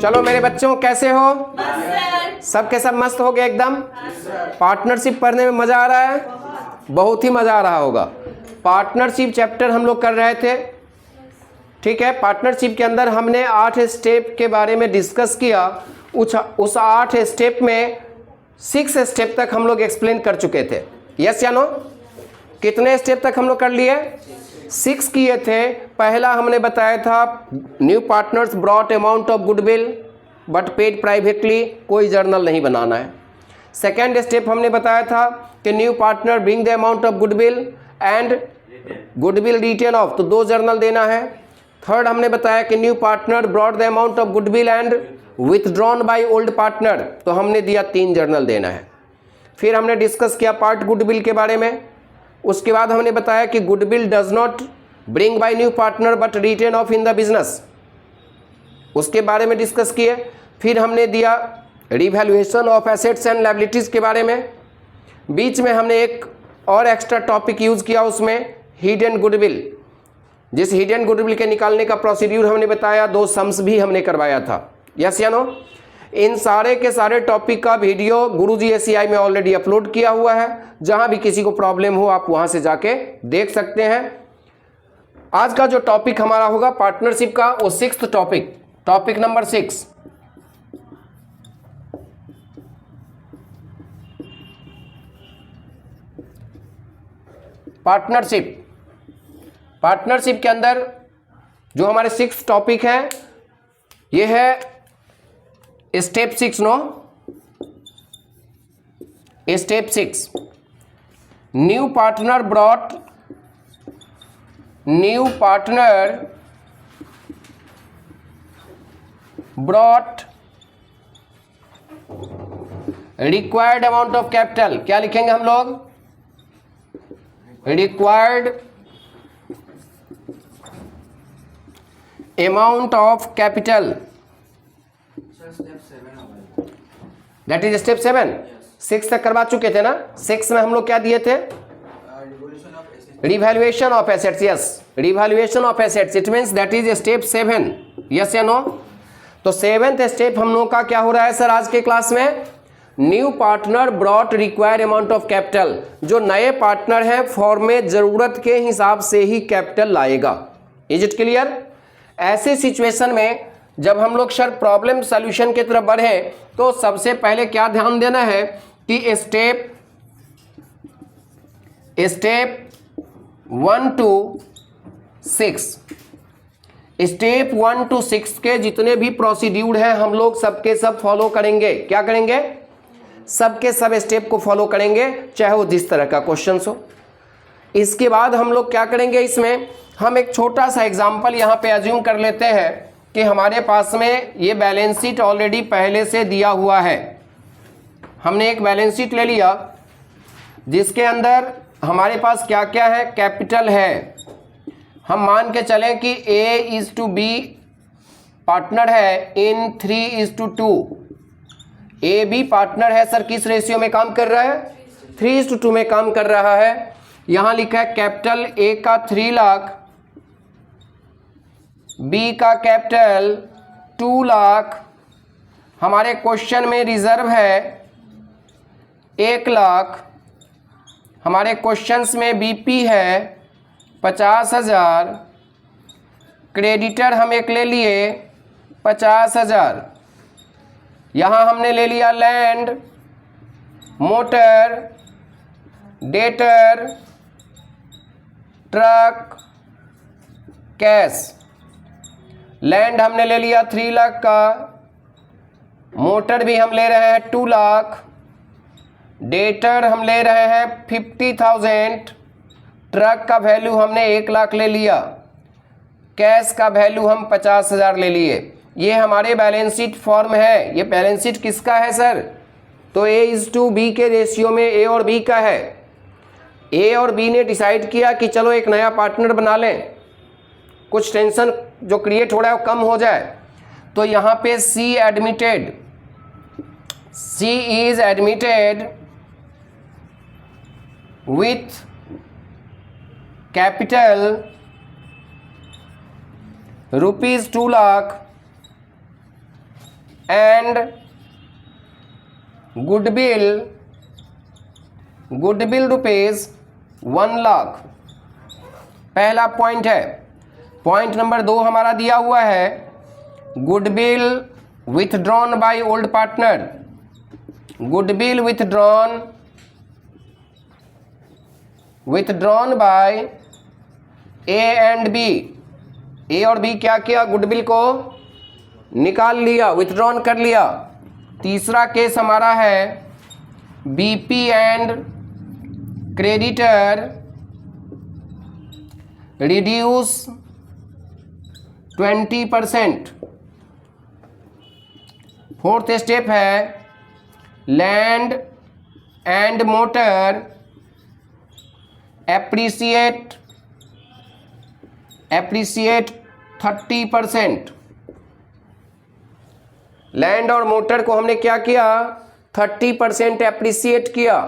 चलो मेरे बच्चों, कैसे हो? सब के सब मस्त हो गए एकदम? पार्टनरशिप पढ़ने में मजा आ रहा है? बहुत ही मजा आ रहा होगा। पार्टनरशिप चैप्टर हम लोग कर रहे थे, ठीक है। पार्टनरशिप के अंदर हमने 8 स्टेप के बारे में डिस्कस किया। उस 8 स्टेप में 6 स्टेप तक हम लोग एक्सप्लेन कर चुके थे। यस या नो? कितने स्टेप तक हम लोग कर लिए? 6 किए थे। पहला हमने बताया था new partners brought amount of goodwill but paid privately, कोई जर्नल नहीं बनाना है। सेकेंड स्टेप हमने बताया था कि new partner bring the amount of goodwill and goodwill written off, तो 2 जर्नल देना है। थर्ड हमने बताया कि new partner brought the amount of goodwill and withdrawn by old partner, तो हमने दिया 3 जर्नल देना है। फिर हमने डिस्कस किया पार्ट गुडविल के बारे में। उसके बाद हमने बताया कि goodwill does not bring by new partner but written off in the business, उसके बारे में डिस्कस किए। फिर हमने दिया revaluation of assets and liabilities के बारे में। बीच में हमने एक और एक्स्ट्रा टॉपिक यूज़ किया, उसमें हिडन गुडविल। जिस हिडन गुडविल के निकालने का प्रोसीड्यूर हमने बताया, 2 सम्स भी हमने करवाया था। यस या नो? इन सारे के सारे टॉपिक का वीडियो गुरुजी एसीआई में ऑलरेडी अपलोड किया हुआ है। जहां भी किसी को प्रॉब्लम हो आप वहां से जाके देख सकते हैं। आज का जो टॉपिक हमारा होगा पार्टनरशिप का, वो 6th topic, topic number 6, partnership. Partnership के अंदर जो हमारे 6th टॉपिक है, ये है step 6। No, step 6, new partner brought required amount of capital. क्या लिखेंगे हम लोग? Required amount of capital, that is step 7। 6 तक करवा चुके थे ना? 6 में हम लोग क्या दिए थे? Revaluation of assets. Yes, revaluation of assets, it means that is step 7। Yes या नो? तो 7th स्टेप हम लोगों का क्या हो रहा है सर आज के क्लास में? New partner brought required amount of capital. जो नए पार्टनर हैं फॉर्म में जरूरत के हिसाब से ही कैपिटल लाएगा। Is it clear? ऐसे सिचुएशन में जब हम लोग सर प्रॉब्लम सॉल्यूशन की तरफ बढ़े, तो सबसे पहले क्या ध्यान देना है कि स्टेप 1 to 6, स्टेप 1 to 6 के जितने भी प्रोसीड्यूर हैं हम लोग सबके सब फॉलो करेंगे। क्या करेंगे? सबके सब स्टेप को फॉलो करेंगे, चाहे वो जिस तरह का क्वेश्चन हो। इसके बाद हम लोग क्या करेंगे, इसमें हम एक छोटा सा एग्जाम्पल यहाँ पे अज्यूम कर लेते हैं कि हमारे पास में ये बैलेंस शीट ऑलरेडी पहले से दिया हुआ है। हमने एक बैलेंस शीट ले लिया जिसके अंदर हमारे पास क्या क्या है, कैपिटल है। हम मान के चलें कि A/B पार्टनर है इन 3:2। ए बी पार्टनर है सर, किस रेशियो में काम कर रहा है? 3:2 में काम कर रहा है। यहां लिखा है कैपिटल ए का 3 लाख, बी का कैपिटल 2 लाख, हमारे क्वेश्चन में रिजर्व है 1 लाख, हमारे क्वेश्चंस में बीपी है 50,000, क्रेडिटर हम एक ले लिए 50,000। यहाँ हमने ले लिया land, motor, debtor, truck, cash. Land हमने ले लिया 3 लाख का, मोटर भी हम ले रहे हैं 2 लाख, डेटर हम ले रहे हैं 50,000, ट्रक का वैल्यू हमने 1 लाख ले लिया, कैश का वैल्यू हम 50,000 ले लिए। ये हमारे बैलेंस शीट फॉर्म है। ये बैलेंस शीट किसका है सर? तो A/B के रेशियो में A और B का है। A और B ने डिसाइड किया कि चलो एक नया पार्टनर बना लें, कुछ टेंशन जो क्रिएट हो रहा है वो कम हो जाए। तो यहाँ पे C is admitted with capital ₹2 lakh and goodwill rupees 1 lakh. पहला पॉइंट है। पॉइंट नंबर 2 हमारा दिया हुआ है goodwill withdrawn by old partner. Goodwill withdrawn by A and B. A और बी क्या किया? गुडविल को निकाल लिया, विथड्रॉन कर लिया। तीसरा केस हमारा है BP and creditor reduce 20%। Fourth step है land and motor appreciate 30%। Land और मोटर को हमने क्या किया? 30% एप्रिसिएट किया।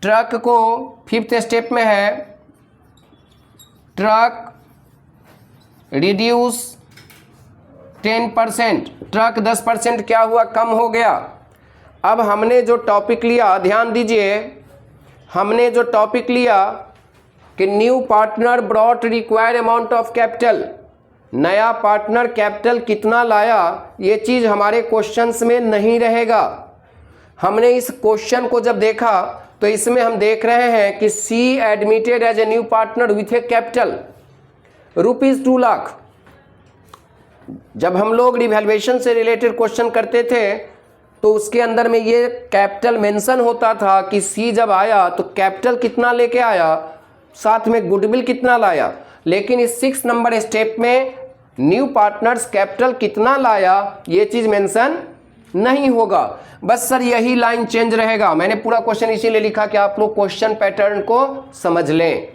ट्रक को फिफ्थ स्टेप में है ट्रक रिड्यूस 10%। ट्रक 10% क्या हुआ? कम हो गया। अब हमने जो टॉपिक लिया, ध्यान दीजिए, हमने जो टॉपिक लिया कि new partner brought required amount of capital, नया पार्टनर कैपिटल कितना लाया, ये चीज़ हमारे क्वेश्चंस में नहीं रहेगा। हमने इस क्वेश्चन को जब देखा तो इसमें हम देख रहे हैं कि C admitted as a new partner with a capital rupees 2 lakh. जब हम लोग रिवैल्यूएशन से रिलेटेड क्वेश्चन करते थे तो उसके अंदर में ये कैपिटल मेंशन होता था कि सी जब आया तो कैपिटल कितना लेके आया, साथ में गुडविल कितना लाया। लेकिन इस 6 नंबर स्टेप में न्यू पार्टनर्स कैपिटल कितना लाया ये चीज़ मेंशन नहीं होगा। बस सर यही लाइन चेंज रहेगा। मैंने पूरा क्वेश्चन इसीलिए लिखा कि आप लोग क्वेश्चन पैटर्न को समझ लें।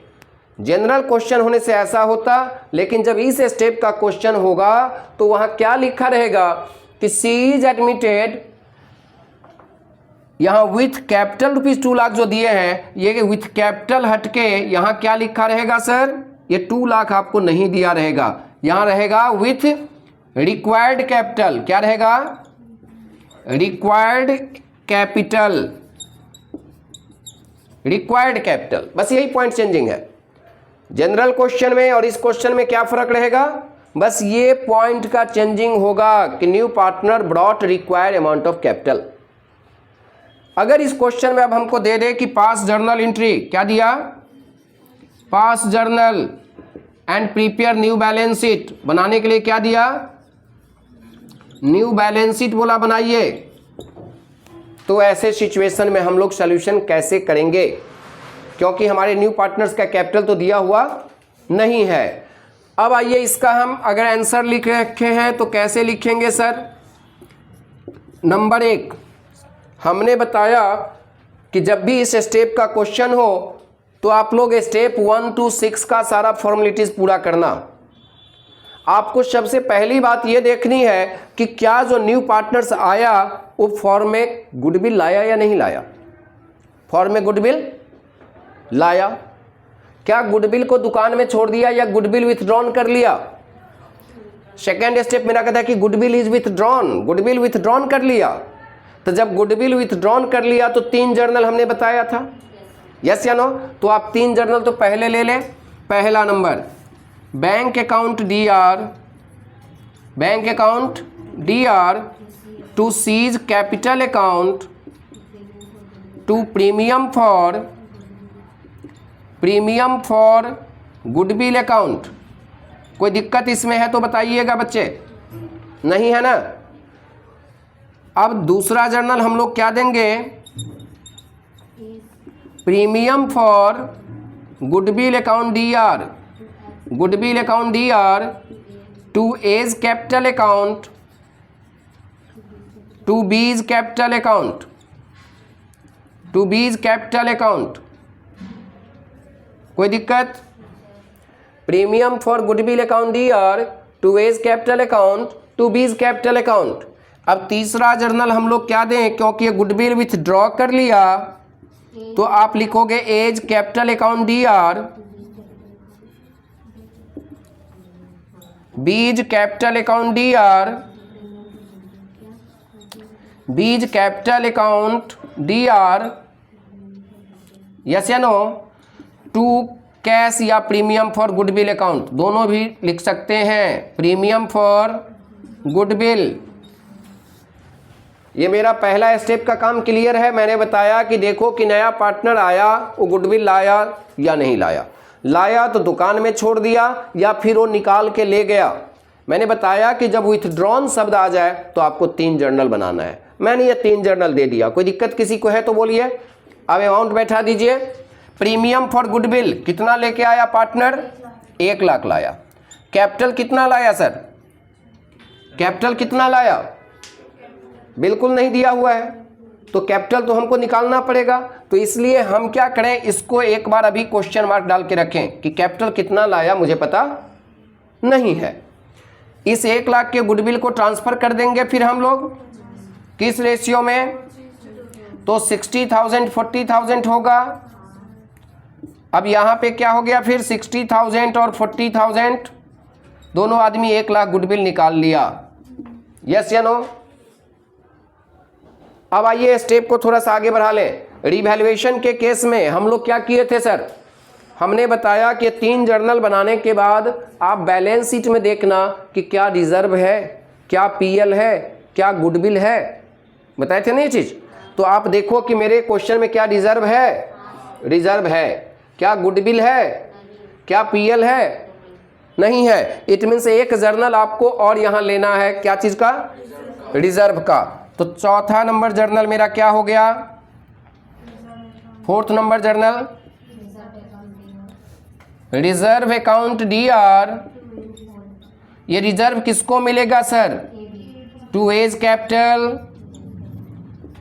जनरल क्वेश्चन होने से ऐसा होता, लेकिन जब इस स्टेप का क्वेश्चन होगा तो वहां क्या लिखा रहेगा कि सी इज एडमिटेड, यहां विथ कैपिटल रुपीज 2 लाख जो दिए हैं, ये विथ कैपिटल हटके यहां क्या लिखा रहेगा सर? ये 2 लाख आपको नहीं दिया रहेगा, यहां रहेगा विथ रिक्वायर्ड कैपिटल। क्या रहेगा? Required capital, required capital. बस यही पॉइंट चेंजिंग है। जनरल क्वेश्चन में और इस क्वेश्चन में क्या फर्क रहेगा? बस ये पॉइंट का चेंजिंग होगा कि new partner brought required amount of capital. अगर इस क्वेश्चन में अब हमको दे दे कि पास जर्नल एंट्री, क्या दिया? पास journal and prepare new balance sheet, बनाने के लिए क्या दिया? न्यू बैलेंस शीट बोला बनाइए। तो ऐसे सिचुएशन में हम लोग सॉल्यूशन कैसे करेंगे? क्योंकि हमारे न्यू पार्टनर्स का कैपिटल तो दिया हुआ नहीं है। अब आइए इसका हम अगर आंसर लिख रखे हैं तो कैसे लिखेंगे सर? नंबर 1 हमने बताया कि जब भी इस स्टेप का क्वेश्चन हो तो आप लोग स्टेप 1 to 6 का सारा फॉर्मेलिटीज पूरा करना। आपको सबसे पहली बात यह देखनी है कि क्या जो न्यू पार्टनर्स आया वो फॉर्म में गुडविल लाया या नहीं लाया। फॉर्म में गुडविल लाया। क्या गुडविल को दुकान में छोड़ दिया या गुडविल विथड्रॉन कर लिया? सेकेंड स्टेप मेरा कहता है कि goodwill is withdrawn, goodwill withdrawn कर लिया। तो जब गुडविल विथड्रॉन कर लिया तो 3 जर्नल हमने बताया था, यस या नो? तो आप 3 जर्नल तो पहले ले लें। पहला number bank account DR to C's capital account to premium for goodwill account. कोई दिक्कत इसमें है तो बताइएगा बच्चे, नहीं है ना? अब दूसरा जर्नल हम लोग क्या देंगे? Premium for goodwill account DR to A's capital account to B's capital account. कोई दिक्कत? Premium for goodwill account DR to A's capital account to B's capital account. अब तीसरा जर्नल हम लोग क्या दें? क्योंकि ये गुडविल विथड्रॉ कर लिया तो आप लिखोगे A's capital account DR B's capital account DR B's capital account DR, yes या नो, टू कैश या प्रीमियम फॉर गुडविल अकाउंट, दोनों भी लिख सकते हैं। प्रीमियम फॉर गुडविल, ये मेरा पहला स्टेप का काम क्लियर है। मैंने बताया कि देखो कि नया पार्टनर आया, वो गुडविल लाया या नहीं लाया, लाया तो दुकान में छोड़ दिया या फिर वो निकाल के ले गया। मैंने बताया कि जब विथड्रॉन शब्द आ जाए तो आपको 3 जर्नल बनाना है। मैंने ये 3 जर्नल दे दिया, कोई दिक्कत किसी को है तो बोलिए। अब अमाउंट बैठा दीजिए। प्रीमियम फॉर गुडविल कितना लेके आया पार्टनर? 1 लाख लाया। कैपिटल कितना लाया सर? कैपिटल कितना लाया? बिल्कुल नहीं दिया हुआ है, तो कैपिटल तो हमको निकालना पड़ेगा। तो इसलिए हम क्या करें, इसको एक बार अभी क्वेश्चन मार्क डाल के रखें कि कैपिटल कितना लाया मुझे पता नहीं है। इस 1 लाख के गुडविल को ट्रांसफर कर देंगे फिर हम लोग किस रेशियो में? तो 60,000 40,000 होगा। अब यहां पे क्या हो गया फिर? 60,000 और 40,000, दोनों आदमी 1 लाख गुडविल निकाल लिया, यस या नो। अब आइए स्टेप को थोड़ा सा आगे बढ़ा लें। रिवैल्यूएशन के केस में हम लोग क्या किए थे सर? हमने बताया कि 3 जर्नल बनाने के बाद आप बैलेंस शीट में देखना कि क्या रिजर्व है, क्या PL है, क्या गुडविल है, बताए थे ना ये चीज। तो आप देखो कि मेरे क्वेश्चन में क्या रिजर्व है? रिजर्व है। क्या गुडविल है? क्या PL है? नहीं है। इट मीन्स एक जर्नल आपको और यहां लेना है, क्या चीज का? रिजर्व का। तो चौथा नंबर जर्नल मेरा क्या हो गया? 4th नंबर जर्नल रिजर्व अकाउंट DR। ये रिजर्व किसको मिलेगा sir? To A's capital,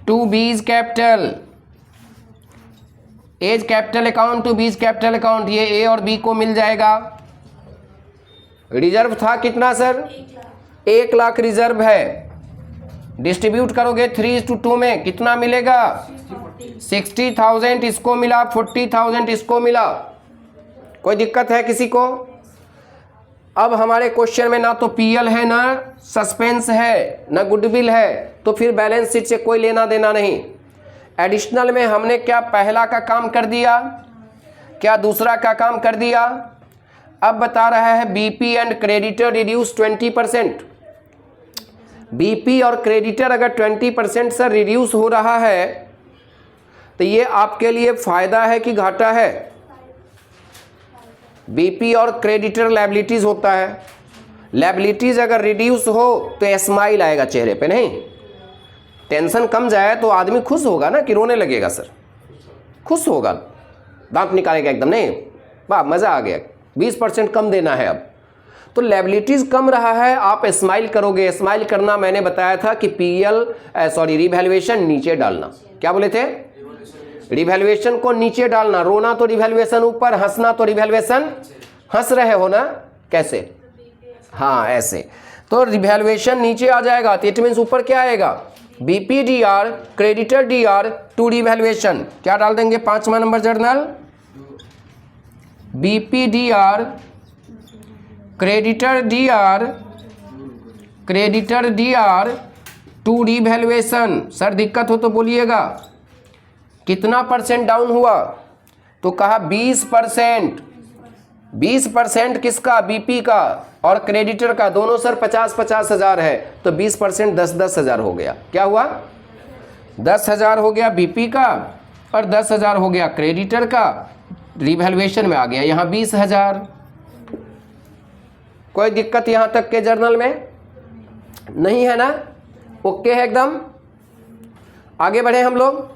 to B's capital. A's capital account to B's capital account, ये A और B को मिल जाएगा। रिजर्व था कितना सर? 1 लाख रिजर्व है। डिस्ट्रीब्यूट करोगे 3:2 में कितना मिलेगा? 60,000 इसको मिला, 40,000 इसको मिला। कोई दिक्कत है किसी को? अब हमारे क्वेश्चन में ना तो PL है, ना सस्पेंस है, ना गुडविल है, तो फिर बैलेंस शीट से कोई लेना देना नहीं। एडिशनल में हमने क्या पहला का काम कर दिया, क्या दूसरा का काम कर दिया? अब बता रहा है BP and creditor reduce 20%। BP और क्रेडिटर अगर 20% से रिड्यूस हो रहा है तो ये आपके लिए फायदा है कि घाटा है? BP और क्रेडिटर लायबिलिटीज होता है। लायबिलिटीज अगर रिड्यूस हो तो स्माइल आएगा चेहरे पे, नहीं टेंशन कम जाए तो आदमी खुश होगा ना कि रोने लगेगा सर, खुश होगा, दांत निकालेगा एकदम, नहीं वाह मजा आ गया, 20% कम देना है। अब तो लायबिलिटीज कम रहा है, आप स्माइल करोगे। स्माइल करना मैंने बताया था कि रिवैल्यूएशन नीचे डालना। क्या बोले थे? रिवैल्यूएशन को नीचे डालना। रोना तो रिवैल्यूएशन ऊपर, हंसना तो रिवैल्यूएशन, हंस रहे हो ना, कैसे? हाँ ऐसे। तो रिवैल्यूएशन नीचे आ जाएगा, तो इट मीन्स ऊपर क्या आएगा? BP DR, creditor DR to revaluation. क्या डाल देंगे? 5वां नंबर journal BP DR, creditor DR to revaluation. Sir दिक्कत हो तो बोलिएगा। कितना % डाउन हुआ? तो कहा 20%। 20% किसका? BP का और क्रेडिटर का, दोनों सर 50-50 हज़ार है, तो 20% 10-10 हज़ार हो गया। क्या हुआ? 10 हज़ार हो गया BP का और 10 हज़ार हो गया क्रेडिटर का। रिवैल्यूएशन में आ गया यहाँ 20 हज़ार। कोई दिक्कत यहां तक के जर्नल में नहीं है ना? ओके है एकदम। आगे बढ़े हम लोग।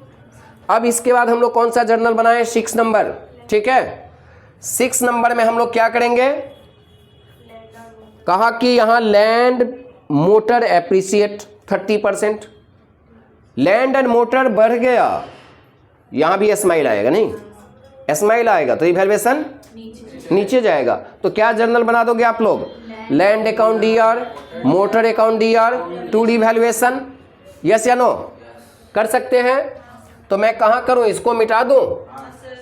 अब इसके बाद हम लोग कौन सा जर्नल बनाएं? 6 नंबर, ठीक है। 6 नंबर में हम लोग क्या करेंगे? कहा कि यहां land motor appreciate 30%। Land and motor बढ़ गया, यहां भी स्माइल आएगा, नहीं स्माइल आएगा तो रिवैल्यूएशन नीचे जाएगा। तो क्या जर्नल बना दोगे आप लोग? Land account DR, motor account DR to revaluation, yes या नो? कर सकते हैं। तो मैं कहां करूं? इसको मिटा दूं?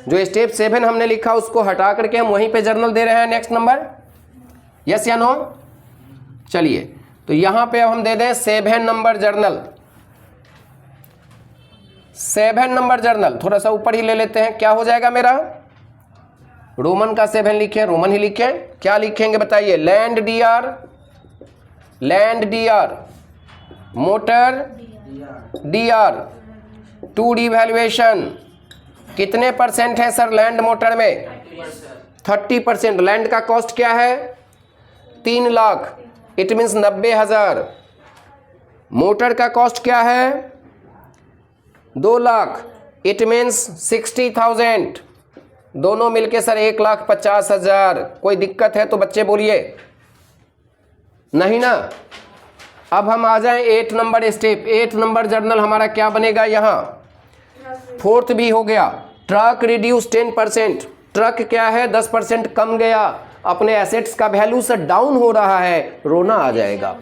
जो स्टेप 7 हमने लिखा उसको हटा करके हम वहीं पे जर्नल दे रहे हैं नेक्स्ट नंबर, यस या नो? चलिए तो यहां पे अब हम दे दें 7 नंबर जर्नल। 7 नंबर जर्नल थोड़ा सा ऊपर ही ले लेते हैं, क्या हो जाएगा मेरा, रोमन का 7 लिखे, रोमन ही लिखे, क्या लिखेंगे बताइए, land DR, motor DR, to revaluation कितने परसेंट है सर लैंड मोटर में, 30%। लैंड का कॉस्ट क्या है, 3 लाख, इट मीन्स 90,000। मोटर का कॉस्ट क्या है, 2 लाख, इट मीन्स 60,000। दोनों मिलके सर 1,50,000। कोई दिक्कत है तो बच्चे बोलिए, नहीं ना। अब हम आ जाएं 8 नंबर स्टेप। 8 नंबर जर्नल हमारा क्या बनेगा, यहाँ 4th भी हो गया, ट्रक रिड्यूस 10%। ट्रक क्या है, 10% कम गया, अपने एसेट्स का वैल्यू से डाउन हो रहा है, रोना आ जाएगा।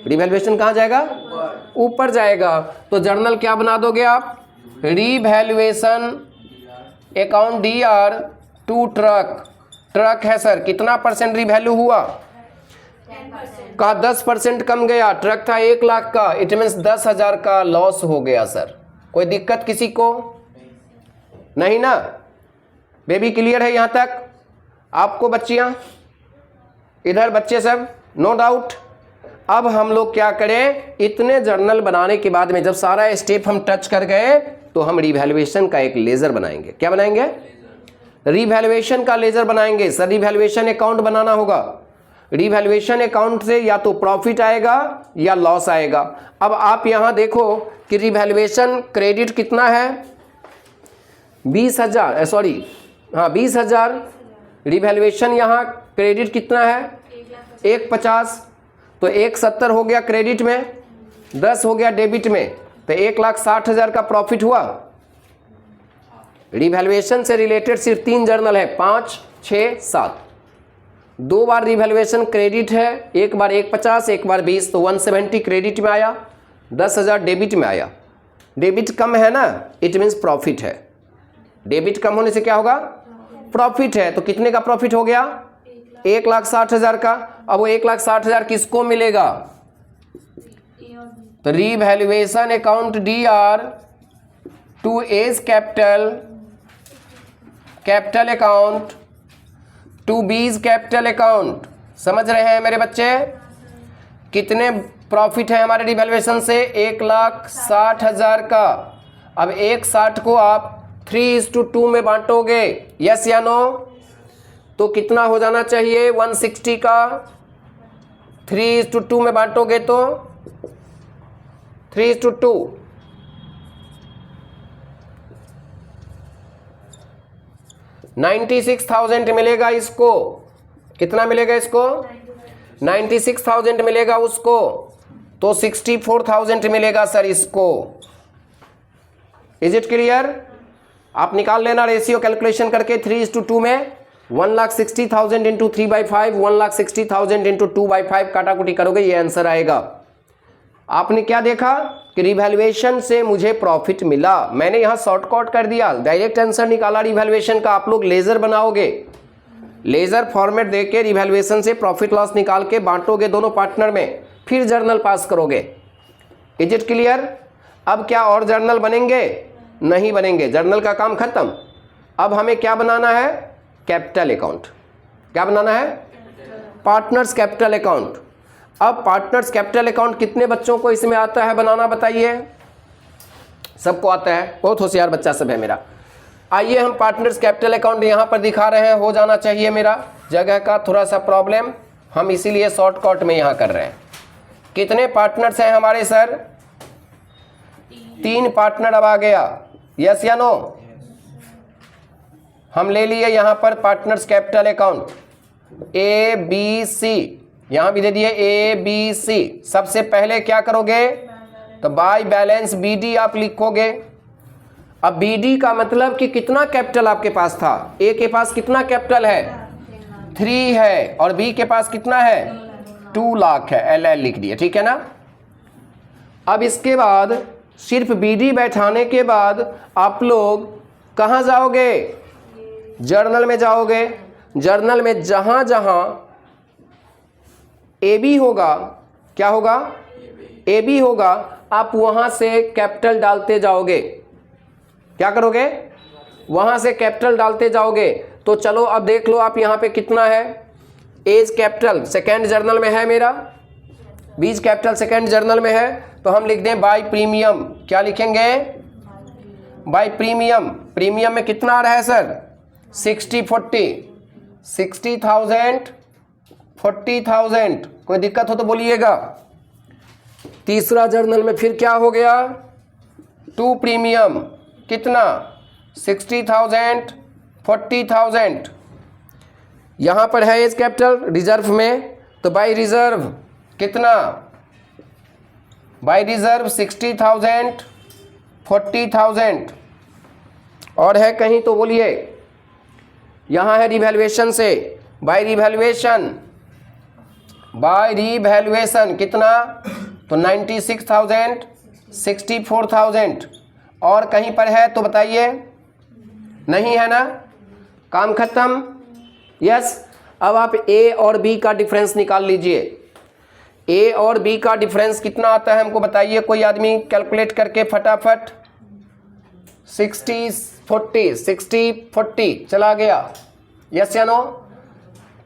रिवैल्यूएशन कहाँ जाएगा, ऊपर जाएगा। तो जर्नल क्या बना दोगे आप, revaluation account DR to truck. Truck है सर, कितना परसेंट रिवैल्यू हुआ, का 10% कम गया। ट्रक था 1 लाख का, इट मीन्स 10,000 का लॉस हो गया सर। कोई दिक्कत किसी को, नहीं ना। बेबी क्लियर है यहाँ तक आपको, बच्चियाँ इधर बच्चे सब, नो डाउट। अब हम लोग क्या करें, इतने जर्नल बनाने के बाद में जब सारा स्टेप हम टच कर गए तो हम रिवैल्यूएशन का एक लेजर बनाएंगे। क्या बनाएंगे, रिवैल्यूएशन का लेजर बनाएंगे सर। रिवैल्यूएशन अकाउंट बनाना होगा। रिवैल्यूएशन अकाउंट से या तो प्रॉफिट आएगा या लॉस आएगा। अब आप यहां देखो कि रिवैल्यूएशन क्रेडिट कितना है, 20,000, सॉरी हाँ 20,000। रिवैल्यूएशन यहाँ क्रेडिट कितना है, 1,50, तो 1,70 हो गया क्रेडिट में, 10 हो गया डेबिट में, तो 1,60,000 का प्रॉफिट हुआ। रिवैल्यूएशन से रिलेटेड सिर्फ 3 जर्नल है, 5, 6, 7। 2 बार रिवैल्यूएशन क्रेडिट है, एक बार 1,50 एक बार 20, तो 170 क्रेडिट में आया, 10,000 डेबिट में आया। डेबिट कम है ना, इट मीन्स प्रॉफिट है। डेबिट कम होने से क्या होगा, प्रॉफिट है। तो कितने का प्रॉफिट हो गया, 1,60,000 का। अब वो 1,60,000 किसको मिलेगा, तो revaluation account DR to A's capital account to B's capital account. समझ रहे हैं मेरे बच्चे, कितने प्रॉफिट है हमारे रिवैल्यूएशन से, 1,60,000 का। अब 1,60 को आप 3:2 में बांटोगे, यस या नो, तो कितना हो जाना चाहिए, 160 का 3:2 में बांटोगे तो 3:2, 96,000 मिलेगा इसको। कितना मिलेगा इसको, 96,000 मिलेगा उसको, तो 64,000 मिलेगा सर इसको। इज इट क्लियर, आप निकाल लेना रेशियो कैलकुलेशन करके। 3:2 में 1,60,000 इंटू 3/5, 1,60,000 इंटू 2/5 काटाकुटी करोगे, ये आंसर आएगा। आपने क्या देखा कि रिवैल्यूएशन से मुझे प्रॉफिट मिला, मैंने यहां शॉर्टकट कर दिया, डायरेक्ट आंसर निकाला रिवैल्यूएशन का। आप लोग लेजर बनाओगे, लेजर फॉर्मेट देके रिवैल्यूएशन से प्रॉफिट लॉस निकाल के बांटोगे दोनों पार्टनर में, फिर जर्नल पास करोगे। Is it clear. अब क्या और जर्नल बनेंगे, नहीं बनेंगे, जर्नल का काम खत्म। अब हमें क्या बनाना है, कैपिटल अकाउंट। क्या बनाना है, पार्टनर्स कैपिटल अकाउंट। अब पार्टनर्स कैपिटल अकाउंट कितने बच्चों को इसमें आता है बनाना, बताइए। सबको आता है, बहुत होशियार बच्चा सब है मेरा। आइए हम पार्टनर्स कैपिटल अकाउंट यहां पर दिखा रहे हैं, हो जाना चाहिए। मेरा जगह का थोड़ा सा प्रॉब्लम, हम इसीलिए शॉर्टकट में यहां कर रहे हैं। कितने पार्टनर्स हैं हमारे सर, 3 पार्टनर अब आ गया, यस या नो। हम ले लिए यहां पर पार्टनर्स कैपिटल अकाउंट ABC, यहां भी दे दिए ABC। सबसे पहले क्या करोगे, तो बाय बैलेंस BD आप लिखोगे। अब BD का मतलब कि कितना कैपिटल आपके पास था, A के पास कितना कैपिटल है, 3 है, और B के पास कितना है, 2 लाख है, LL लिख दिए, ठीक है ना। अब इसके बाद सिर्फ BD बैठाने के बाद आप लोग कहां जाओगे, जर्नल में जाओगे। जर्नल में जहां जहां AB होगा, क्या होगा, AB होगा, आप वहां से कैपिटल डालते जाओगे। क्या करोगे? वहां से कैपिटल डालते जाओगे। तो चलो अब देख लो आप यहां पे कितना है। एज कैपिटल सेकेंड जर्नल में है मेरा, बीज कैपिटल सेकेंड जर्नल में है, तो हम लिख दें बाय प्रीमियम। क्या लिखेंगे? Bye premium. प्रीमियम में कितना आ रहा है सर? 60-40, 60,000 40,000। कोई दिक्कत हो तो बोलिएगा। तीसरा जर्नल में फिर क्या हो गया? 2 प्रीमियम। कितना? 60,000 40,000। यहां पर है एज कैपिटल रिजर्व में, तो बाय रिजर्व कितना? By reserve 60,000 40,000। और है कहीं तो बोलिए। यहां है रिवैल्यूएशन से, बाय रिवैल्यूएशन, बाय रिवैल्यूएशन कितना? तो 96,000 64,000। और कहीं पर है तो बताइए। नहीं है ना? काम खत्म। यस। अब आप ए और बी का डिफरेंस निकाल लीजिए। ए और बी का डिफरेंस कितना आता है हमको बताइए कोई आदमी कैलकुलेट करके फटाफट। 60-40, 60-40 चला गया। यस या नो?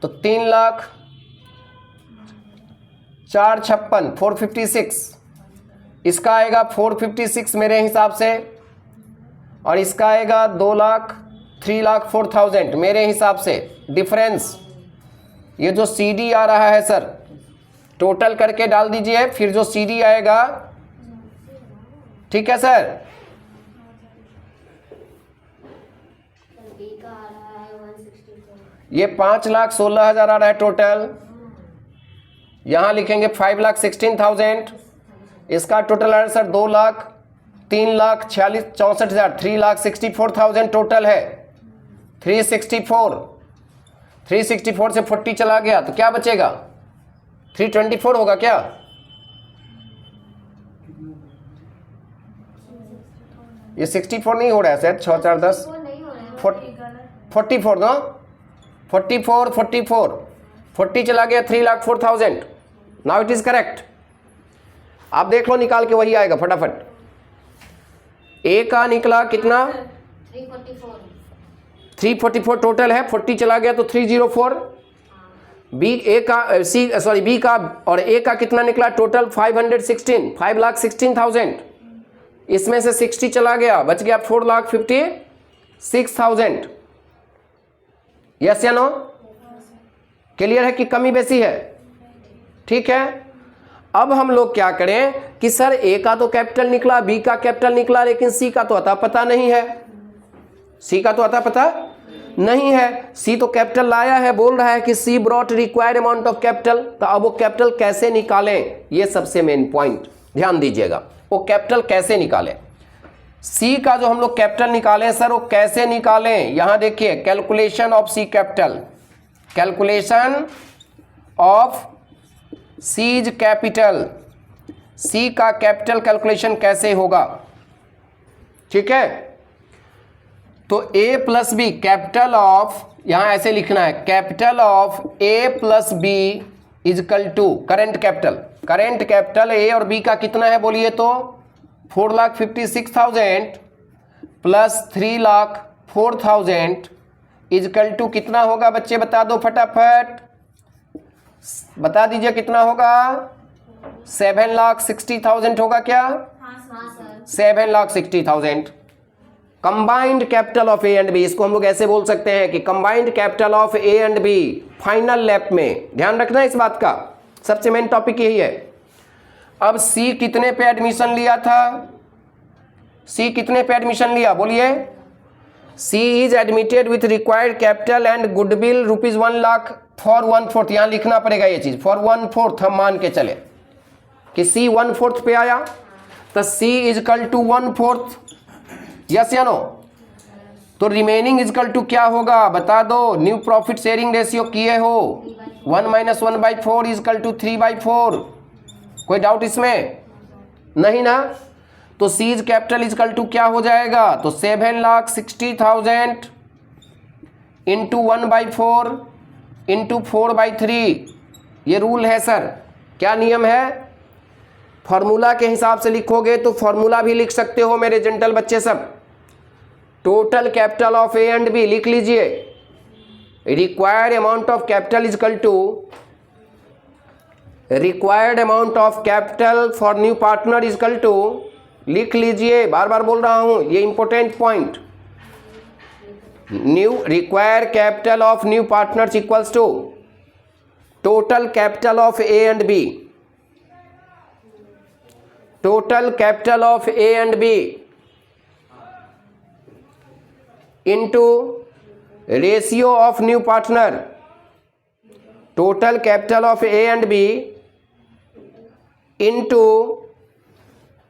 तो 3 लाख 456 456। इसका आएगा 456 मेरे हिसाब से, और इसका आएगा 3,04,000 मेरे हिसाब से डिफरेंस। ये जो CD आ रहा है सर, टोटल करके डाल दीजिए, फिर जो CD आएगा, ठीक है सर? ये 5,16,000 आ रहा है टोटल। यहां लिखेंगे 5,16,000। इसका टोटल आ रहा है सर 2,03,46,64,000 3,64,000 टोटल है। 364 से 40 चला गया तो क्या बचेगा? 324 होगा क्या? ये 64 नहीं हो रहा है सर। 6 4 10 44 नो 44 40 चला गया 3,04,000। Now it is correct. आप देख लो निकाल के, वही आएगा फटाफट। ए का निकला कितना? 344 टोटल है, 40 चला गया तो 304। बी ए का सॉरी बी का और ए का कितना निकला टोटल? 516,000। इसमें से 60 चला गया, बच गया 4,56,000। यस या नो? क्लियर है कि कमी बेसी है? ठीक है। अब हम लोग क्या करें कि सर ए का तो कैपिटल निकला, बी का कैपिटल निकला, लेकिन सी का तो अता पता नहीं है। सी का तो अता पता नहीं है। सी तो कैपिटल लाया है, बोल रहा है कि C brought required amount of capital. तो अब वो कैपिटल कैसे निकालें, ये सबसे मेन पॉइंट ध्यान दीजिएगा। वो कैपिटल कैसे निकालें? सी का जो हम लोग कैपिटल निकालें सर, वो कैसे निकालें? यहां देखिए, calculation of C capital, calculation of C's capital. C का कैपिटल कैलकुलेशन कैसे होगा? ठीक है। तो A plus B capital of, यहां ऐसे लिखना है, capital of A plus B equal to current capital. Current capital A और बी का कितना है बोलिए तो? 4,56,000 प्लस 3,04,000 इजकल टू कितना होगा बच्चे? बता दो फटाफट, बता दीजिए कितना होगा? 7,60,000 होगा क्या? 7,60,000। Combined capital of A and B, इसको हम लोग ऐसे बोल सकते हैं कि combined capital of A and B final lap में। ध्यान रखना इस बात का, सबसे मेन टॉपिक यही है। अब सी कितने पे एडमिशन लिया था? सी कितने पे एडमिशन लिया बोलिए? C is admitted with required capital and goodwill ₹1 lakh for 1/4। यहां लिखना पड़ेगा ये चीज, फॉर 1/4 हम मान के चले कि सी 1/4 पे आया, तो सी इजकल टू 1/4। यस या नो? तो रिमेनिंग इजकल टू क्या होगा बता दो? न्यू प्रॉफिट शेयरिंग रेशियो किए हो, 1 - 1/4 इजकल टू 3/4। कोई डाउट इसमें? नहीं ना? तो सीज कैपिटल इजकल टू क्या हो जाएगा? तो 7,60,000 इंटू 1/4 इंटू 4/3। ये रूल है सर। क्या नियम है? फॉर्मूला के हिसाब से लिखोगे तो फॉर्मूला भी लिख सकते हो मेरे जेंटल बच्चे सब। Total capital of A and B लिख लीजिए। Required amount of capital is equal to required amount of capital for new partner is equal to, लिख लीजिए, बार बार बोल रहा हूं, ये important point. New required capital of new partners equals to total capital of A and B, total capital of A and B into ratio of new partner, total capital of A and B into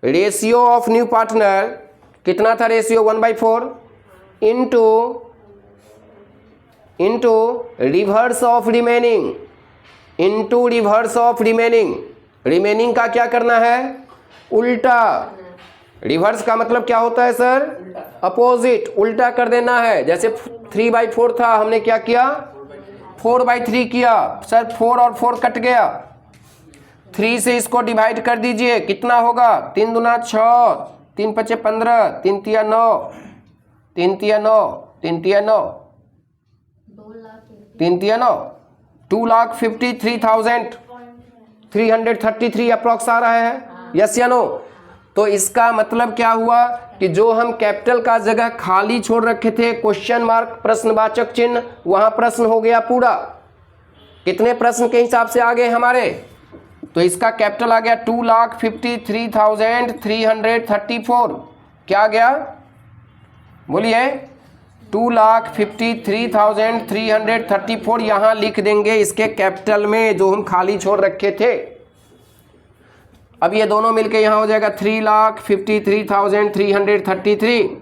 ratio of new partner, कितना था ratio 1/4, into reverse of remaining, into reverse of remaining. Remaining का क्या करना है, उल्टा। Reverse का मतलब क्या होता है सर, अपोजिट, उल्टा कर देना है। जैसे 3/4 था, हमने क्या किया 4/3 किया। सर 4 और 4 कट गया, 3 से इसको डिवाइड कर दीजिए, कितना होगा 3 दूना 6, 3 पचे 15, 3 तिया 9, 3 तिया 9, 3 तिया 9, 3 तिया 9, 2,53,333 अप्रॉक्स आ रहा है, यस या नो। तो इसका मतलब क्या हुआ कि जो हम कैपिटल का जगह खाली छोड़ रखे थे, क्वेश्चन मार्क प्रश्नवाचक चिन्ह, वहां प्रश्न हो गया पूरा। कितने प्रश्न के हिसाब से आ गए हमारे, तो इसका कैपिटल आ गया 2,53,334। क्या आ गया बोलिए, 2,53,334 यहां लिख देंगे इसके कैपिटल में, जो हम खाली छोड़ रखे थे। अब ये दोनों मिलके यहां हो जाएगा 3,53,333।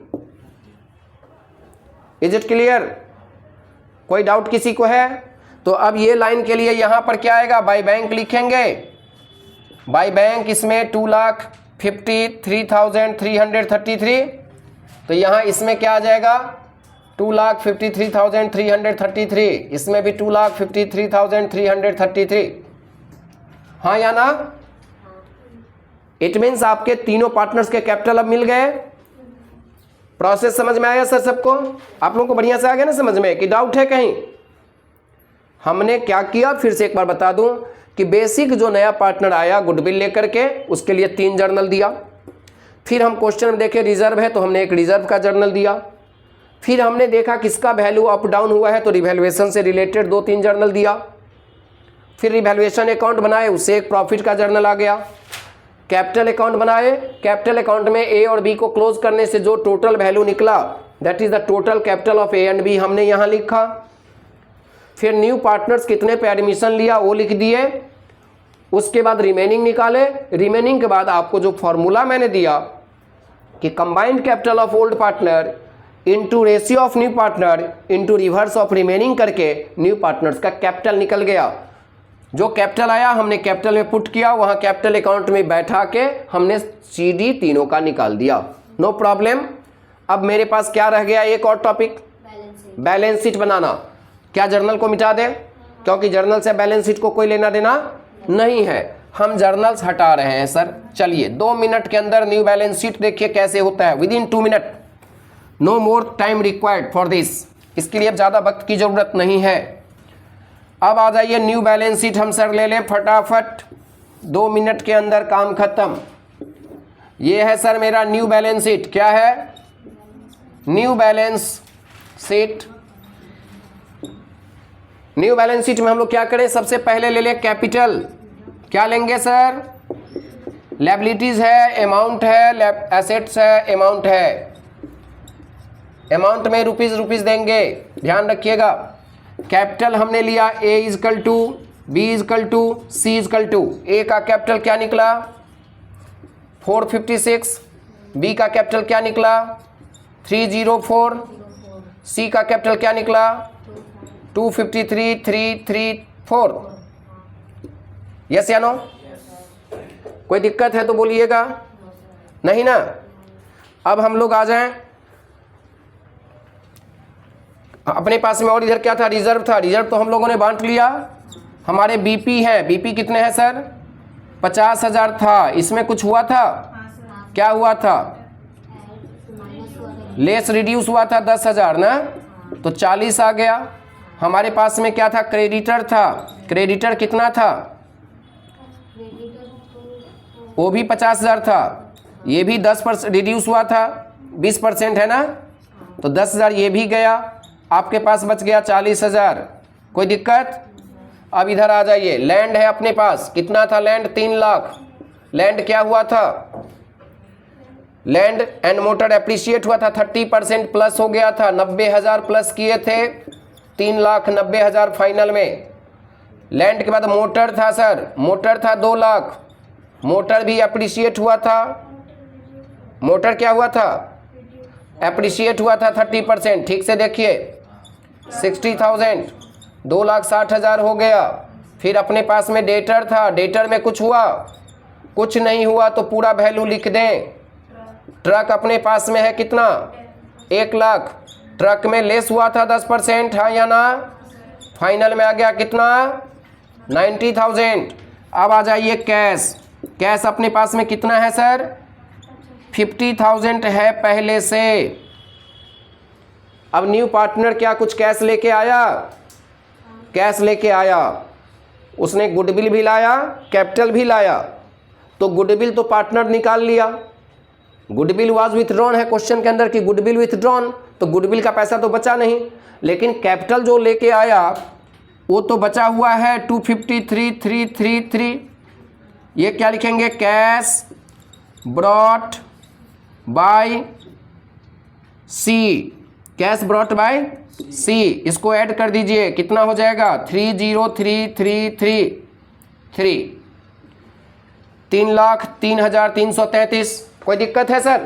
इज इट क्लियर, कोई डाउट किसी को है? तो अब ये लाइन के लिए यहां पर क्या आएगा, बाय बैंक लिखेंगे। बाय बैंक इसमें 2,53,333, तो यहां इसमें क्या आ जाएगा 2,53,333, इसमें भी 2,53,333, हाँ या ना। इट मीन्स आपके तीनों पार्टनर्स के कैपिटल अब मिल गए। प्रोसेस समझ में आया सर सबको? आप लोगों को बढ़िया से आ गया ना समझ में, कि डाउट है कहीं? हमने क्या किया फिर से एक बार बता दूं कि बेसिक जो नया पार्टनर आया गुडविल लेकर के, उसके लिए 3 जर्नल दिया। फिर हम क्वेश्चन में देखे रिजर्व है तो हमने एक रिजर्व का जर्नल दिया। फिर हमने देखा किसका वैल्यू अप डाउन हुआ है तो रिवैल्यूएशन से रिलेटेड 2-3 जर्नल दिया। फिर रिवैल्यूएशन अकाउंट बनाए, उससे एक प्रॉफिट का जर्नल आ गया। कैपिटल अकाउंट बनाए, कैपिटल अकाउंट में ए और बी को क्लोज करने से जो टोटल वैल्यू निकला that is the total capital of A and B, हमने यहां लिखा। फिर न्यू पार्टनर्स कितने पे एडमिशन लिया वो लिख दिए। उसके बाद रिमेनिंग निकाले। रिमेनिंग के बाद आपको जो फॉर्मूला मैंने दिया कि combined capital of old partner into ratio of new partner into reverse of remaining करके न्यू पार्टनर्स का कैपिटल निकल गया। जो कैपिटल आया हमने कैपिटल में पुट किया, वहां कैपिटल अकाउंट में बैठा के हमने सीडी तीनों का निकाल दिया, नो प्रॉब्लम। अब मेरे पास क्या रह गया, एक और टॉपिक, बैलेंस शीट बनाना। क्या जर्नल को मिटा दें? क्योंकि जर्नल से बैलेंस शीट को कोई लेना देना नहीं है, हम जर्नल्स हटा रहे हैं सर। चलिए 2 मिनट के अंदर न्यू बैलेंस शीट देखिए कैसे होता है, within 2 minute, no more time required for this. इसके लिए अब ज़्यादा वक्त की जरूरत नहीं है। अब आ जाइए न्यू बैलेंस शीट हम सर ले लें फटाफट, 2 मिनट के अंदर काम खत्म। ये है सर मेरा न्यू बैलेंस शीट। क्या है new balance sheet? New balance sheet में हम लोग क्या करें, सबसे पहले ले लें कैपिटल। क्या लेंगे सर? लायबिलिटीज है, अमाउंट है, एसेट्स है, अमाउंट है। अमाउंट में रुपीज देंगे, ध्यान रखिएगा। कैपिटल हमने लिया A equal to B equal to C equal to. A का कैपिटल क्या निकला 456, B का कैपिटल क्या निकला 304, C का कैपिटल क्या निकला 253,334। यस या नो? कोई दिक्कत है तो बोलिएगा, नहीं ना? अब हम लोग आ जाएं अपने पास में, और इधर क्या था, रिजर्व था। रिजर्व तो हम लोगों ने बांट लिया। हमारे बीपी है, बीपी कितने हैं सर 50,000 था, इसमें कुछ हुआ था? क्या हुआ था? लेस रिड्यूस हुआ था 10,000 ना, तो 40 आ गया। हमारे पास में क्या था? क्रेडिटर था। क्रेडिटर कितना था? वो भी 50,000 था। ये भी 10% रिड्यूस हुआ था, 20% है ना, तो 10,000 ये भी गया। आपके पास बच गया 40,000। कोई दिक्कत? अब इधर आ जाइए। लैंड है अपने पास, कितना था लैंड? 3 लाख। लैंड क्या हुआ था? लैंड एंड मोटर एप्रिशिएट हुआ था, 30% प्लस हो गया था। 90,000 प्लस किए थे, 3,90,000 फाइनल में। लैंड के बाद मोटर था सर, मोटर था 2 लाख। मोटर भी एप्रिशिएट हुआ था। मोटर क्या हुआ था? एप्रिशिएट हुआ था 30%। ठीक से देखिए, 60,000, 2,60,000 हो गया। फिर अपने पास में डेटर था, डेटर में कुछ हुआ? कुछ नहीं हुआ, तो पूरा वैल्यू लिख दें। ट्रक अपने पास में है कितना? 1 लाख। ट्रक में लेस हुआ था 10%, हाँ या ना? फाइनल में आ गया कितना? 90,000। अब आ जाइए कैश। कैश अपने पास में कितना है सर? 50,000 है पहले से। अब न्यू पार्टनर क्या कुछ कैश लेके आया? कैश लेके आया। उसने गुडविल भी लाया, कैपिटल भी लाया। तो गुडविल तो पार्टनर निकाल लिया। गुडविल वाज विथड्रॉन है क्वेश्चन के अंदर कि गुडविल विथड्रॉन, तो गुडविल का पैसा तो बचा नहीं। लेकिन कैपिटल जो लेके आया वो तो बचा हुआ है 253,333। ये क्या लिखेंगे? Cash brought by C. Cash brought by C, इसको ऐड कर दीजिए, कितना हो जाएगा? 30,333। 3,03,333। कोई दिक्कत है सर?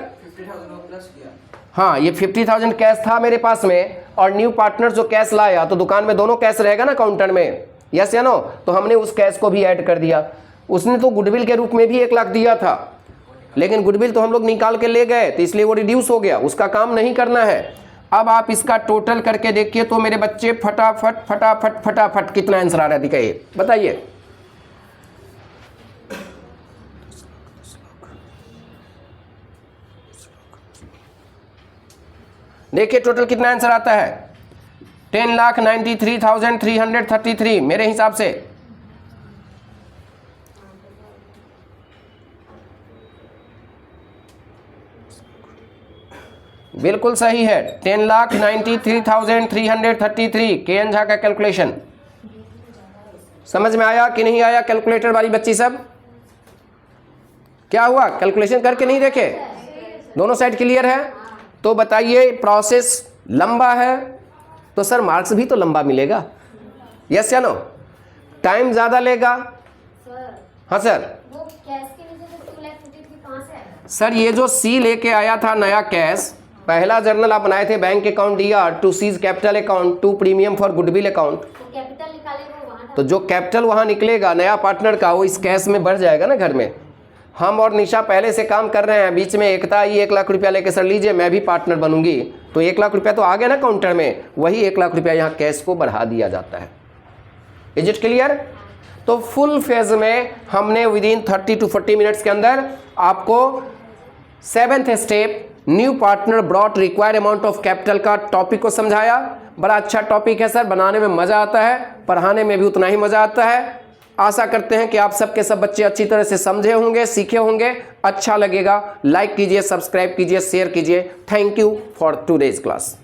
हाँ, ये 50,000 कैश था मेरे पास में, और न्यू पार्टनर जो कैश लाया, तो दुकान में दोनों कैश रहेगा ना काउंटर में, यस या नो? तो हमने उस कैश को भी ऐड कर दिया। उसने तो गुडविल के रूप में भी 1 लाख दिया था, लेकिन गुडविल तो हम लोग निकाल के ले गए, तो इसलिए वो रिड्यूस हो गया। उसका काम नहीं करना है। अब आप इसका टोटल करके देखिए तो मेरे बच्चे, फटाफट फटाफट फटाफट कितना आंसर आ रहा है दिखाइए, बताइए। देखिए टोटल कितना आंसर आता है? 10,93,333 मेरे हिसाब से। बिल्कुल सही है, 10,93,333। के.एन. झा का कैलकुलेशन समझ में आया कि नहीं आया? कैलकुलेटर वाली बच्ची सब क्या हुआ? कैलकुलेशन करके नहीं देखे? दोनों साइड क्लियर है? तो बताइए, प्रोसेस लंबा है तो सर मार्क्स भी तो लंबा मिलेगा, यस या नो? टाइम ज्यादा लेगा। हाँ सर। वो कैश के नीचे तो 2,53,000 कहां से आया? सर ये जो सी लेके आया था नया कैश, पहला जर्नल आप बनाए थे, बैंक अकाउंट दिया, to C's capital account, to premium for goodwill account, तो कैपिटल निकालेगा वहां, तो जो कैपिटल वहां निकलेगा नया पार्टनर का, वो इस कैश में बढ़ जाएगा ना घर में। हम और निशा पहले से काम कर रहे हैं, बीच में एकता ही 1 लाख रुपया लेके, सर लीजिए मैं भी पार्टनर बनूंगी, तो 1 लाख रुपया तो आ गया ना काउंटर में, वही 1 लाख रुपया यहाँ कैश को बढ़ा दिया जाता है। Is it clear? तो फुल फेज में हमने विदिन 30 to 40 मिनट्स के अंदर आपको 7th step new partner brought required amount of capital का टॉपिक को समझाया। बड़ा अच्छा टॉपिक है सर, बनाने में मजा आता है, पढ़ाने में भी उतना ही मजा आता है। आशा करते हैं कि आप सबके सब बच्चे अच्छी तरह से समझे होंगे, सीखे होंगे। अच्छा लगेगा लाइक कीजिए, सब्सक्राइब कीजिए, शेयर कीजिए। Thank you for today's class.